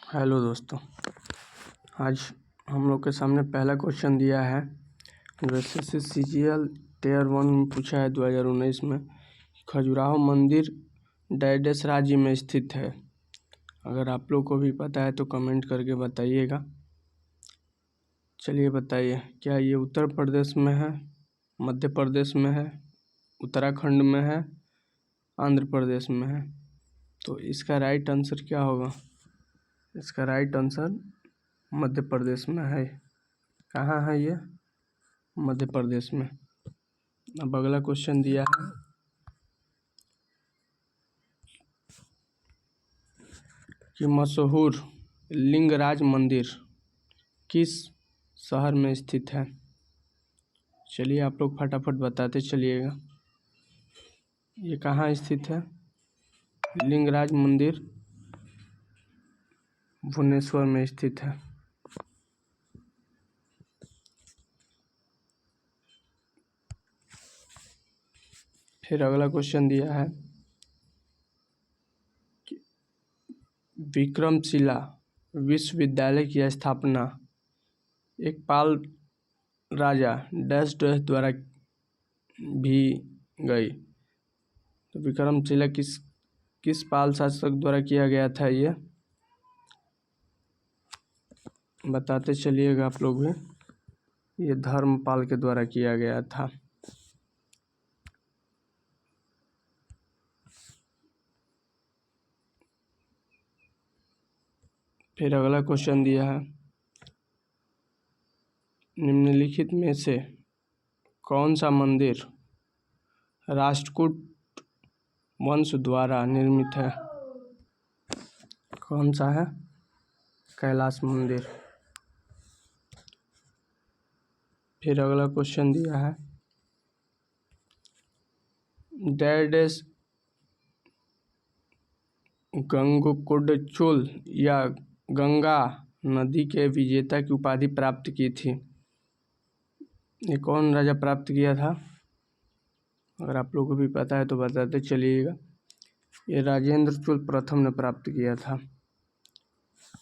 Hello दोस्तों, आज हम लोग के सामने पहला क्वेश्चन दिया है जो एसएससी सीजीएल टियर 1 में पूछा है 2019 में। खजुराहो मंदिर डैश राज्य में स्थित है। अगर आप लोग को भी पता है तो कमेंट करके बताइएगा। चलिए बताइए, क्या ये उत्तर प्रदेश में है, मध्य प्रदेश में है, उत्तराखंड में है, आंध्र प्रदेश में है? तो इसका राइट आंसर क्या होगा? इसका राइट आंसर मध्य प्रदेश में है। कहाँ है ये? मध्य प्रदेश में। अब अगला क्वेश्चन दिया है कि मशहूर लिंगराज मंदिर किस शहर में स्थित है? चलिए आप लोग फटाफट बताते चलिएगा। ये कहाँ स्थित है? लिंगराज मंदिर भुवनेश्वर में स्थित है। फिर अगला क्वेश्चन दिया है कि विक्रमशिला विश्वविद्यालय की स्थापना एक पाल राजा डैश डैश द्वारा भी गई। तो विक्रमशिला किस पाल शासक द्वारा किया गया था? ये बताते चलिएगा आप लोग भी। ये धर्मपाल के द्वारा किया गया था। फिर अगला क्वेश्चन दिया है निम्नलिखित में से कौन सा मंदिर राष्ट्रकूट वंश द्वारा निर्मित है? कौन सा है? कैलाश मंदिर। फिर अगला क्वेश्चन दिया है डैश गंगोकुंडचोल या गंगा नदी के विजेता की उपाधि प्राप्त की थी। ये कौन राजा प्राप्त किया था? अगर आप लोगों को भी पता है तो बताते चलिएगा। ये राजेंद्र चोल प्रथम ने प्राप्त किया था।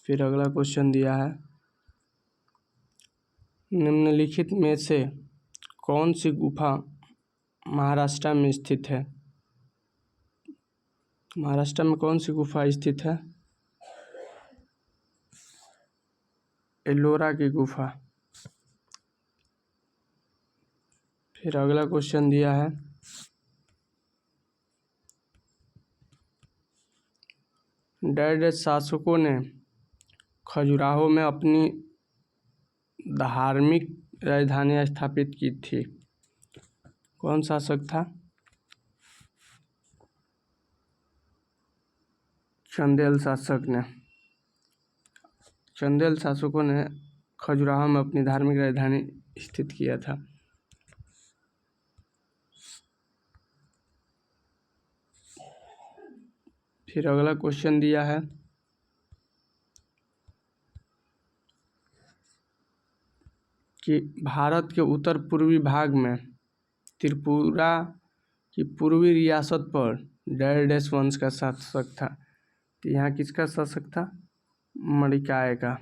फिर अगला क्वेश्चन दिया है निम्नलिखित में से कौन सी गुफा महाराष्ट्र में स्थित है? महाराष्ट्र में कौन सी गुफा स्थित है? एलोरा की गुफा। फिर अगला क्वेश्चन दिया है डैश शासकों ने खजुराहो में अपनी धार्मिक राजधानी स्थापित की थी। कौन शासक था? चंदेल शासक ने। चंदेल शासकों ने खजुराहो में अपनी धार्मिक राजधानी स्थित किया था। फिर अगला क्वेश्चन दिया है कि भारत के उत्तर पूर्वी भाग में त्रिपुरा की पूर्वी रियासत पर डैश वंश का शासक था। तो यहाँ किसका शासक था? मणिकाय का।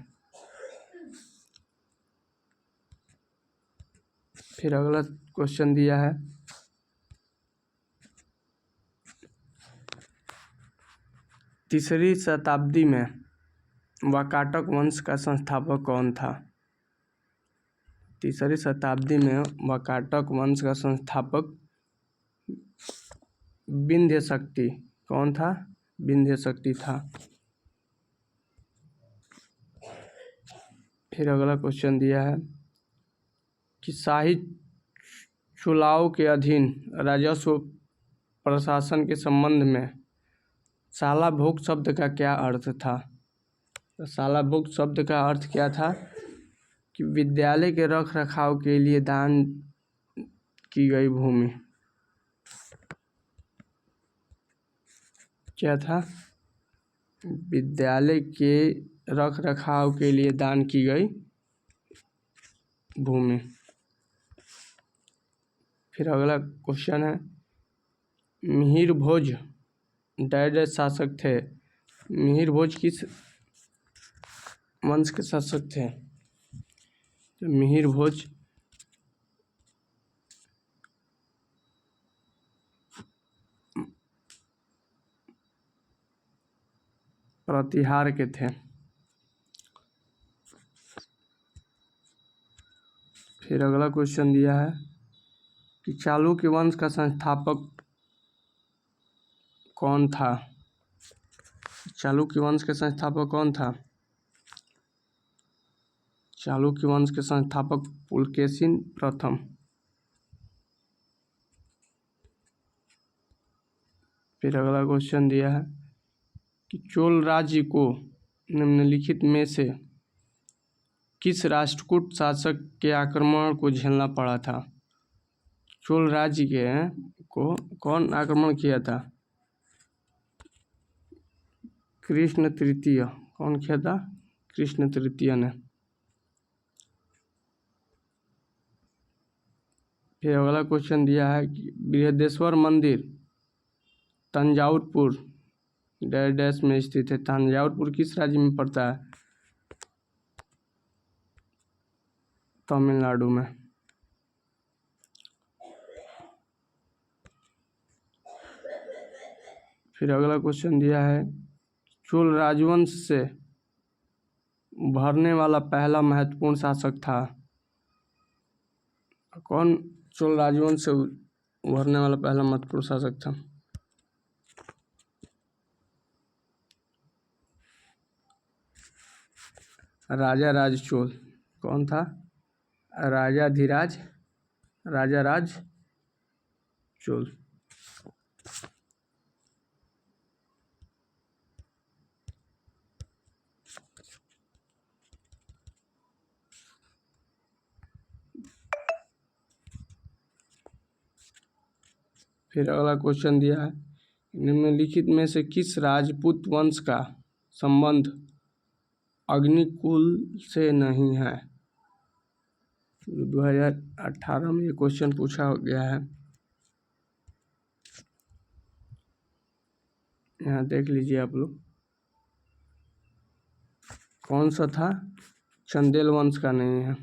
फिर अगला क्वेश्चन दिया है तीसरी शताब्दी में वाकाटक वंश का संस्थापक कौन था? तीसरी शताब्दी में वाकाटक वंश का संस्थापक विंध्य शक्ति कौन था? विंध्य शक्ति था। फिर अगला क्वेश्चन दिया है कि शाही चोलाओं के अधीन राजस्व प्रशासन के संबंध में शालाभोग शब्द का क्या अर्थ था? तो शालाभोग शब्द का अर्थ क्या था कि विद्यालय के रख रखाव के लिए दान की गई भूमि। क्या था? विद्यालय के रख रखाव के लिए दान की गई भूमि। फिर अगला क्वेश्चन है मिहिर भोज डैश शासक थे। मिहिर भोज किस वंश के शासक थे? तो मिहिर भोज। प्रतिहार के थे। फिर अगला क्वेश्चन दिया है कि चालुक्य वंश का संस्थापक कौन था? चालुक्य वंश के संस्थापक कौन था? चालुक्य वंश के संस्थापक पुलकेशिन प्रथम। फिर अगला क्वेश्चन दिया है कि चोल राज्य को निम्नलिखित में से किस राष्ट्रकूट शासक के आक्रमण को झेलना पड़ा था? चोल राज्य के को कौन आक्रमण किया था? कृष्ण तृतीय। कौन किया था? कृष्ण तृतीय ने। फिर अगला क्वेश्चन दिया है कि बृहदेश्वर मंदिर तंजावुरपुर डैश में स्थित है। तंजावुरपुर किस राज्य में पड़ता है? तमिलनाडु में। फिर अगला क्वेश्चन दिया है चोल राजवंश से उभरने वाला पहला महत्वपूर्ण शासक था? कौन चोल राजवंश से उभरने वाला पहला महत्वपूर्ण शासक था? राजा राज चोल। कौन था? राजाधिराज राजा राज चोल। फिर अगला क्वेश्चन दिया है निम्नलिखित में से किस राजपूत वंश का संबंध अग्निकुल से नहीं है? 2018 में ये क्वेश्चन पूछा गया है। यहाँ देख लीजिए आप लोग कौन सा था? चंदेल वंश का नहीं है।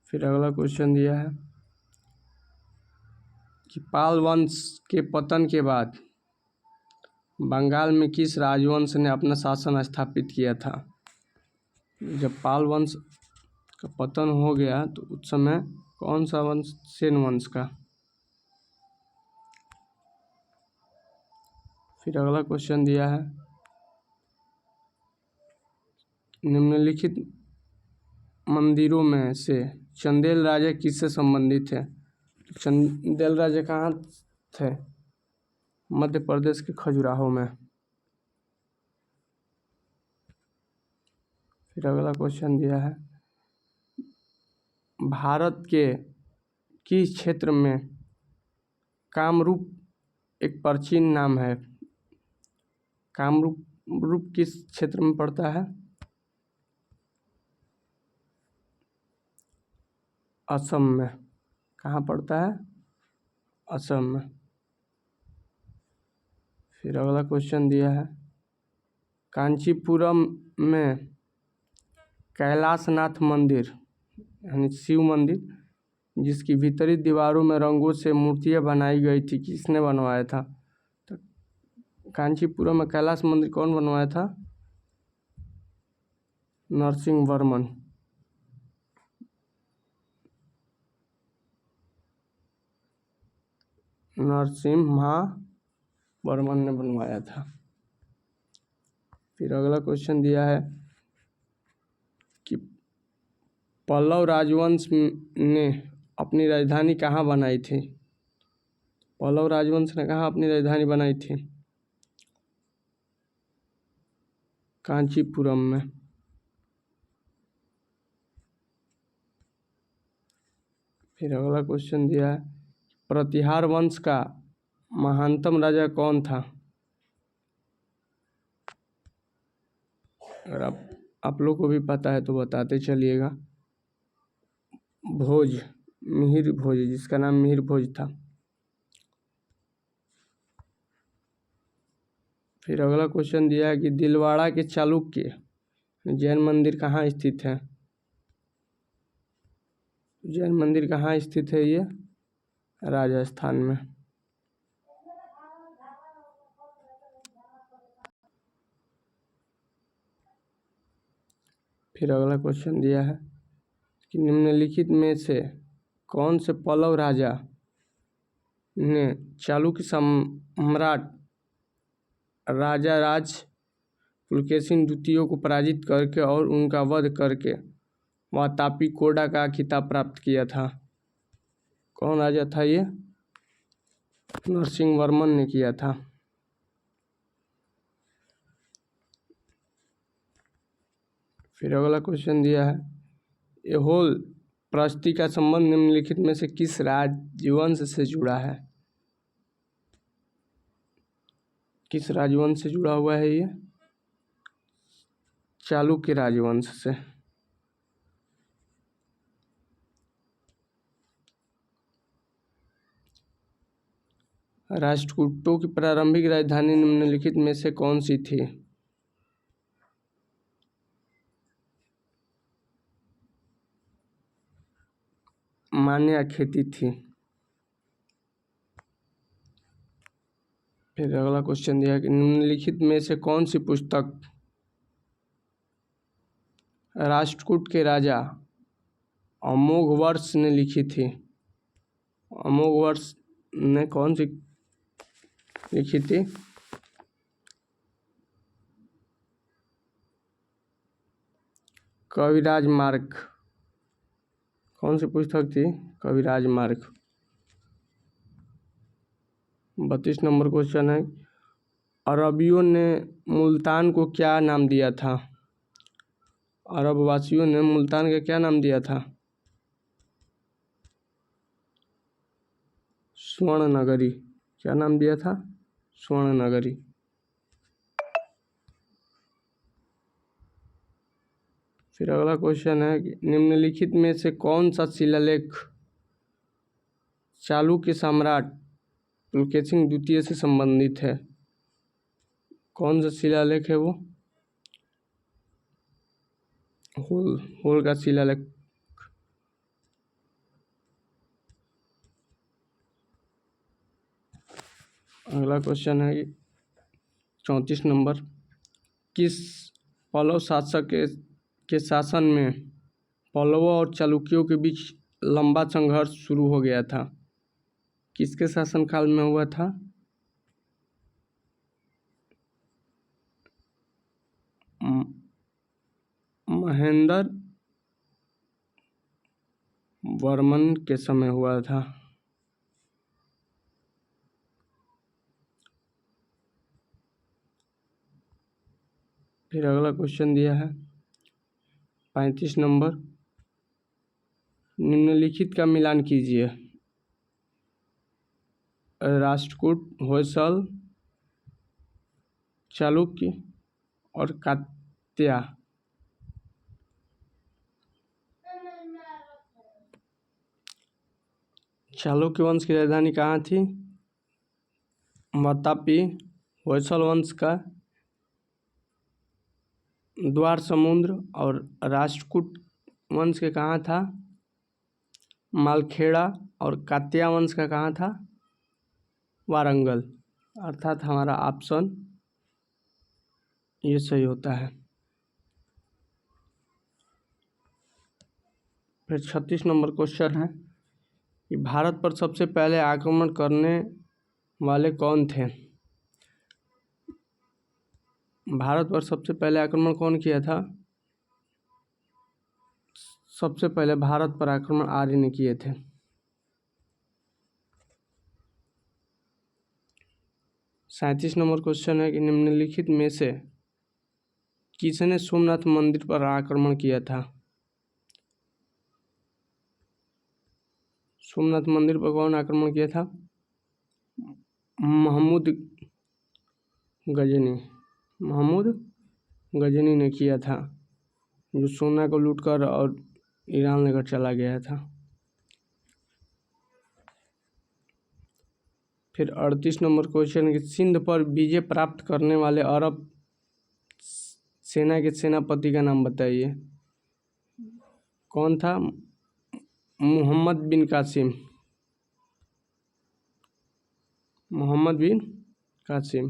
फिर अगला क्वेश्चन दिया है कि पाल वंश के पतन के बाद बंगाल में किस राजवंश ने अपना शासन स्थापित किया था? जब पाल वंश का पतन हो गया तो उस समय कौन सा वंश? सेन वंश का। फिर अगला क्वेश्चन दिया है निम्नलिखित मंदिरों में से चंदेल राजा किससे संबंधित है? चंदेल राजा कहाँ थे? मध्य प्रदेश के खजुराहो में। फिर अगला क्वेश्चन दिया है भारत के किस क्षेत्र में कामरूप एक प्राचीन नाम है? कामरूप किस क्षेत्र में पड़ता है? असम में। कहाँ पड़ता है? असम में। फिर अगला क्वेश्चन दिया है कांचीपुरम में कैलाशनाथ मंदिर यानी शिव मंदिर जिसकी भीतरी दीवारों में रंगों से मूर्तियां बनाई गई थी किसने बनवाया था? तो कांचीपुरम में कैलाश मंदिर कौन बनवाया था? नरसिंह वर्मन। नरसिम्हा वर्मन ने बनवाया था। फिर अगला क्वेश्चन दिया है कि पल्लव राजवंश ने अपनी राजधानी कहाँ बनाई थी? पल्लव राजवंश ने कहाँ अपनी राजधानी बनाई थी? कांचीपुरम में। फिर अगला क्वेश्चन दिया है प्रतिहार वंश का महानतम राजा कौन था? अगर आप लोग को भी पता है तो बताते चलिएगा। भोज, मिहिर भोज, जिसका नाम मिहिर भोज था। फिर अगला क्वेश्चन दिया है कि दिलवाड़ा के चालुक्य जैन मंदिर कहाँ स्थित है। जैन मंदिर कहाँ स्थित है ये? राजस्थान में। फिर अगला क्वेश्चन दिया है कि निम्नलिखित में से कौन से पल्लव राजा ने चालुक्य सम्राट राजा राज पुलकेशिन द्वितीय को पराजित करके और उनका वध करके वातापी कोडा का खिताब प्राप्त किया था? कौन राजा था ये? नरसिंह वर्मन ने किया था। फिर अगला क्वेश्चन दिया है एहोल प्रस्ती का संबंध निम्नलिखित में से किस राजवंश से जुड़ा है? किस राजवंश से जुड़ा हुआ है ये? चालुक्य राजवंश से। राष्ट्रकूटों की प्रारंभिक राजधानी निम्नलिखित में से कौन सी थी? मान्याखेती थी। फिर अगला क्वेश्चन दिया कि निम्नलिखित में से कौन सी पुस्तक राष्ट्रकूट के राजा अमोघवर्ष ने लिखी थी? अमोघवर्ष ने कौन सी लिखी थी? कविराज मार्ग। कौन सी पुस्तक थी? कविराज मार्ग। 32 नंबर क्वेश्चन है अरबियों ने मुल्तान को क्या नाम दिया था? अरब वासियों ने मुल्तान का क्या नाम दिया था? स्वर्ण नगरी। क्या नाम दिया था? स्वर्ण नगरी। फिर अगला क्वेश्चन है कि निम्नलिखित में से कौन सा शिलालेख चालुक्य सम्राट पुलकेशिन द्वितीय से संबंधित है? कौन सा शिलालेख है वो? होल का शिलालेख। अगला क्वेश्चन है 34 नंबर किस पल्लव शासक के शासन में पल्लवों और चालुक्यों के बीच लंबा संघर्ष शुरू हो गया था? किसके शासनकाल में हुआ था? महेंद्र वर्मन के समय हुआ था। फिर अगला क्वेश्चन दिया है 35 नंबर निम्नलिखित का मिलान कीजिए। राष्ट्रकूट, होयसल, चालुक्य और कात्या। चालुक्य वंश की राजधानी कहाँ थी? वातापी। होयसल वंश का द्वार समुद्र और राष्ट्रकूट वंश के कहाँ था? मालखेड़ा। और कात्या वंश का कहाँ था? वारंगल। अर्थात हमारा ऑप्शन ये सही होता है। फिर 36 नंबर क्वेश्चन है कि भारत पर सबसे पहले आक्रमण करने वाले कौन थे? भारत पर सबसे पहले आक्रमण कौन किया था? सबसे पहले भारत पर आक्रमण आर्य ने किए थे। सैंतीस नंबर क्वेश्चन है कि निम्नलिखित में से किसने सोमनाथ मंदिर पर आक्रमण किया था? सोमनाथ मंदिर पर कौन आक्रमण किया था? महमूद गजनी ने किया था, जो सोना को लूटकर और ईरान लेकर चला गया था। फिर 38 नंबर क्वेश्चन कि सिंध पर विजय प्राप्त करने वाले अरब सेना के सेनापति का नाम बताइए। कौन था? मोहम्मद बिन कासिम। मोहम्मद बिन कासिम।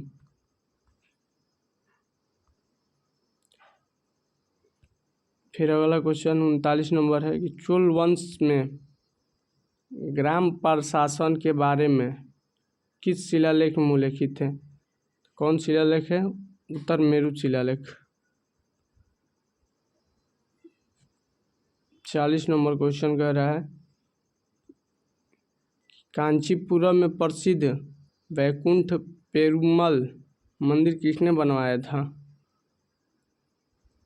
फिर अगला क्वेश्चन 39 नंबर है कि चोल वंश में ग्राम प्रशासन के बारे में किस शिलालेख में उल्लेखित है? कौन शिलालेख है? उत्तर मेरु शिलालेख। 40 नंबर क्वेश्चन कह रहा है कांचीपुरम में प्रसिद्ध वैकुंठ पेरुमल मंदिर किसने बनवाया था?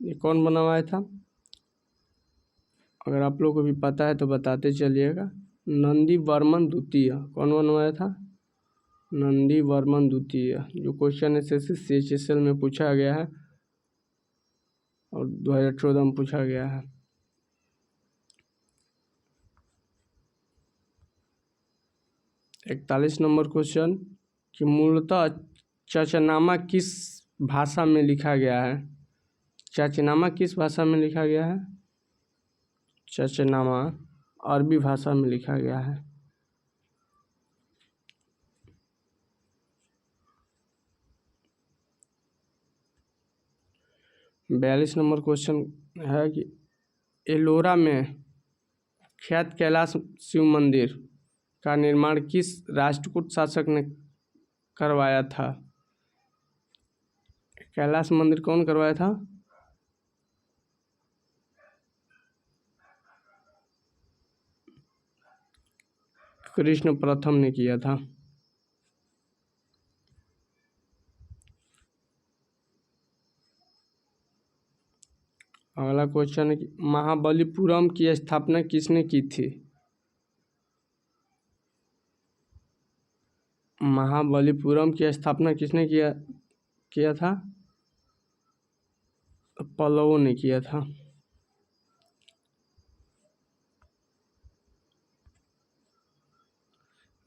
ये कौन बनवाया था? अगर आप लोग को भी पता है तो बताते चलिएगा। नंदी वर्मन द्वितीय। कौन बनवाया था? नंदी वर्मन द्वितीय। जो क्वेश्चन एसएससी CHSL में पूछा गया है और 2014 में पूछा गया है। इकतालीस नंबर क्वेश्चन कि मूलतः चचनामा किस भाषा में लिखा गया है? चचनामा किस भाषा में लिखा गया है? चचनामा अरबी भाषा में लिखा गया है। बयालीस नंबर क्वेश्चन है कि एलोरा में ख्यात कैलाश शिव मंदिर का निर्माण किस राष्ट्रकूट शासक ने करवाया था? कैलाश मंदिर कौन करवाया था? कृष्ण प्रथम ने किया था। अगला क्वेश्चन है कि महाबलीपुरम की स्थापना किसने की थी? महाबलीपुरम की स्थापना किसने किया था? पल्लवों ने किया था।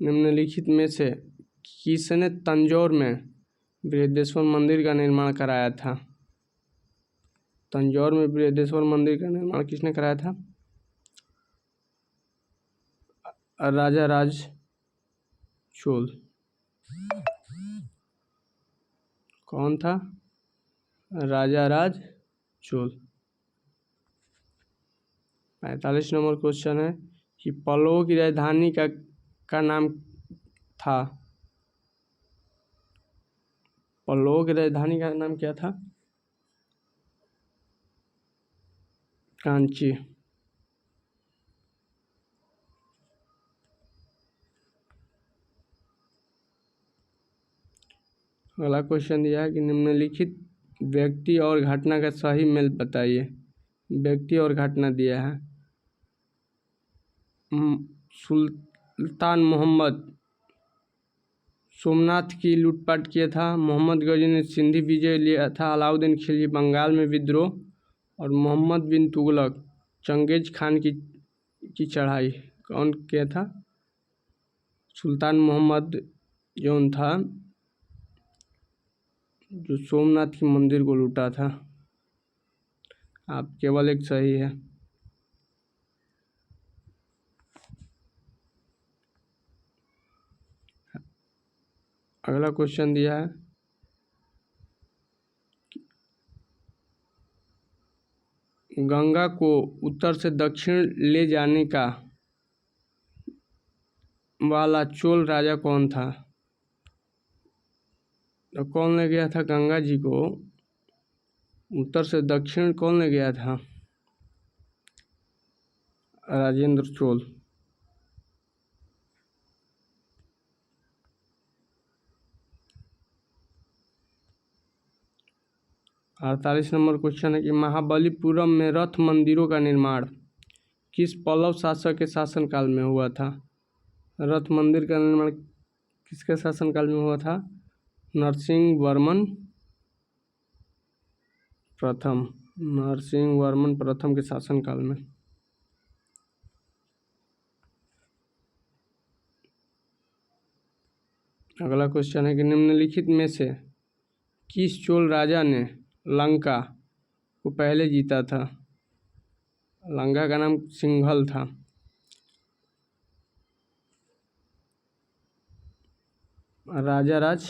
निम्नलिखित में से किसने तंजौर में बृहदेश्वर मंदिर का निर्माण कराया था? तंजौर में बृहदेश्वर मंदिर का निर्माण किसने कराया था? राजा राज चोल। कौन था? राजा राज चोल। 45 नंबर क्वेश्चन है कि पल्लवों की राजधानी का नाम था? पल्लवों की राजधानी का नाम क्या था? कांची। अगला क्वेश्चन दिया है कि निम्नलिखित व्यक्ति और घटना का सही मेल बताइए। व्यक्ति और घटना दिया है। सुल्तान मोहम्मद सोमनाथ की लूटपाट किया था। मोहम्मद गजनी ने सिंधी विजय लिया था। अलाउद्दीन खिलजी बंगाल में विद्रोह। और मोहम्मद बिन तुगलक चंगेज खान की चढ़ाई। कौन किया था? सुल्तान मोहम्मद जौन था जो सोमनाथ की मंदिर को लूटा था। आप केवल एक सही है। अगला क्वेश्चन दिया है गंगा को उत्तर से दक्षिण ले जाने का वाला चोल राजा कौन था? तो कौन ले गया था गंगा जी को उत्तर से दक्षिण? कौन ले गया था? राजेंद्र चोल। 48 नंबर क्वेश्चन है कि महाबलीपुरम में रथ मंदिरों का निर्माण किस पल्लव शासक के शासनकाल में हुआ था? रथ मंदिर का निर्माण किसके शासनकाल में हुआ था? नरसिंह वर्मन प्रथम। नरसिंह वर्मन प्रथम के शासनकाल में। अगला क्वेश्चन है कि निम्नलिखित में से किस चोल राजा ने लंका को पहले जीता था? लंका का नाम सिंघल था। राजा राज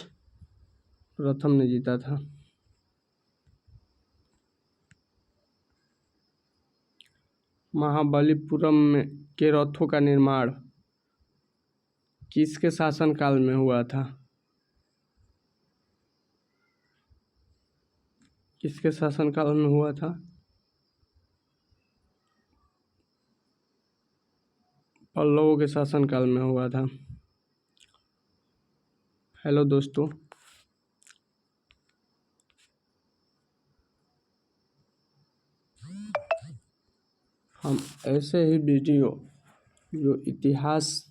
प्रथम ने जीता था। महाबलीपुरम में के रथों का निर्माण किसके शासनकाल में हुआ था? किसके शासनकाल में हुआ था? पल्लवों के शासनकाल में हुआ था। हेलो दोस्तों, हम ऐसे ही वीडियो जो इतिहास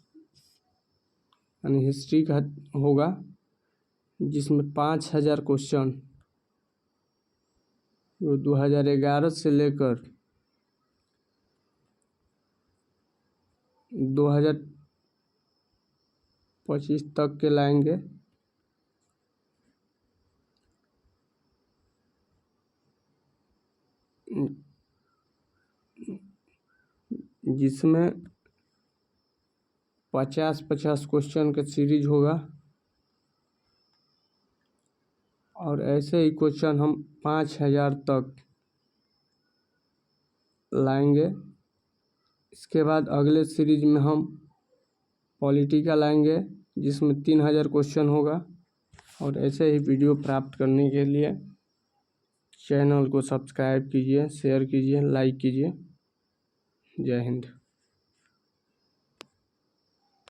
यानी हिस्ट्री का होगा, जिसमें 5000 क्वेश्चन जो 2011 से लेकर 2025 तक के लाएंगे। जिसमें 50-50 क्वेश्चन का सीरीज होगा और ऐसे ही क्वेश्चन हम 5000 तक लाएंगे। इसके बाद अगले सीरीज में हम पॉलिटी का लाएंगे, जिसमें 3000 क्वेश्चन होगा। और ऐसे ही वीडियो प्राप्त करने के लिए चैनल को सब्सक्राइब कीजिए, शेयर कीजिए, लाइक कीजिए। जय हिंद।